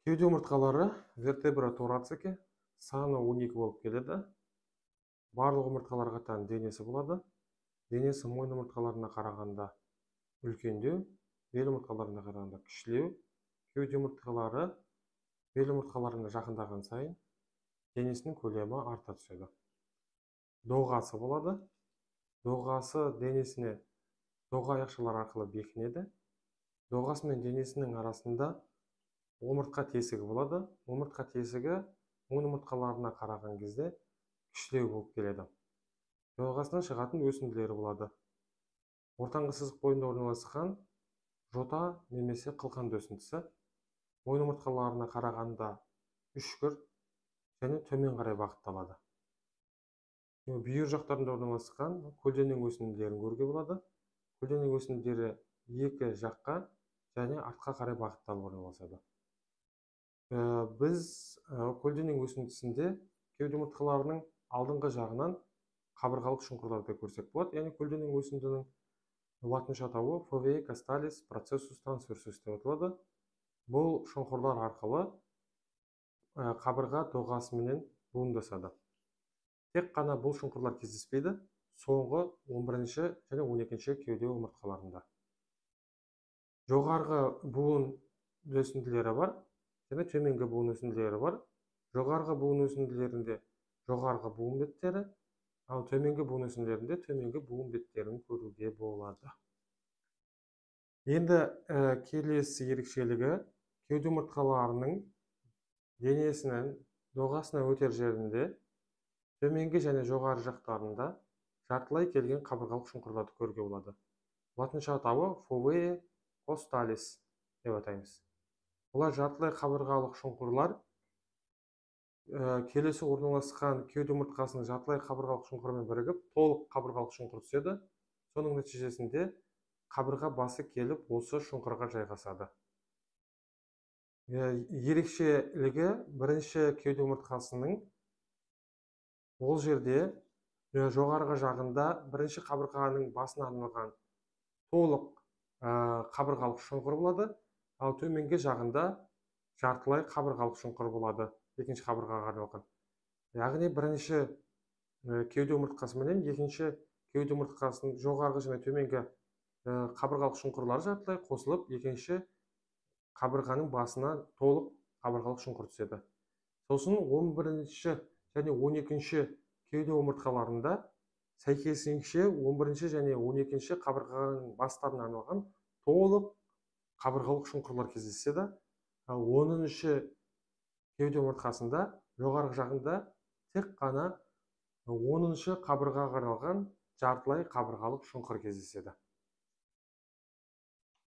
Кеуде омыртқалары вертебра торацике саны 12 болып келеді. Барлық омыртқаларға тән денесі болады. Денесі мойын омыртқаларына қарағанда үлкендеу, бел омыртқаларына қарағанда кішілеу. Кеуде омыртқалары бел омыртқаларына жақындаған сайын денесінің көлемі арта түседі. Доғасы болады. Доғасы денесіне доға аяқшалар арқылы бекінеді. Доғасы мен денесінің арасында омыртқа тесігі болады. Омыртқа тесігі мойын омыртқаларына қараған кезде кішілеу болып келеді. Доғасынан шығатын өсінділері болады. Ортаңғы сызық бойында орналасқан жота немесе қылқанды өсіндісі мойын омыртқаларына қарағанда үшкір және төмен қарай бағытталады. Бүйір жақтарында орналасқан көлденең өсінділерін көруге болады. Көлденең өсінділері екі жаққа және артқа қарай бағытталып орналасады. Біз көлденең өсіндісінде кеуде омыртқаларының алдыңғы жағынан қабырғалық шұңқырларды көрсек болады. Яғни көлденең өсіндінің латынша атауы foveae costalis processus transversus деп аталады. Бұл шұңқырлар арқылы қабырға доғасымен буындасады. Тек қана бұл шұңқырлар кездеспейді соңғы 11 және 12 кеуде омыртқаларында. Жоғарғы буын өсінділері бар және төменгі буын өсінділері бар. Жоғарғы буын өсінділерінде жоғарғы буын беттері, ал төменгі буын өсінділерінде төменгі буын беттерін көруге болады. Енді келесі ерекшелігі кеуде омыртқаларының денесінің доғасына өтер жерінде төменгі және жоғары жақтарында жартылай келген қабырғалық шұңқырларды көруге болады. Латынша атауы foveae costalis деп атаймыз. Олар жартылай қабырғалық шұңқырлар келесі орналасқан кеуде омыртқасының жартылай қабырғалық шұңқырымен бірігіп толық қабырғалық шұңқыр түседі. Соның нәтижесінде қабырға басы келіп осы шұңқырға жайғасады. Ерекшелігі бірінші кеуде омыртқасының ол жерде жоғарғы жағында бірінші қабырғаның басына арналған толық қабырғалық шұңқыр болады, ал төменгі жағында жартылай қабырғалық шұңқыр болады, екінші қабырғаға арналған. Яғни бірінші кеуде омыртқасы менен екінші кеуде омыртқасының жоғарғы және төменгі қабырғалық шұңқырлары жартылай қосылып, екінші қабырғаның басына толық қабырғалық шұңқыр түседі. Сосын 11 және 12 кеуде омыртқаларында сәйкесінше 11 және 12 қабырғаның бастарына арналған толық қабырғалық шұңқырлар кездеседі. Ал 10-ші кеуде омыртқасында жоғарғы жағында тек қана 10-ші қабырғаға арналған жартылай қабырғалық шұңқыр кездеседі.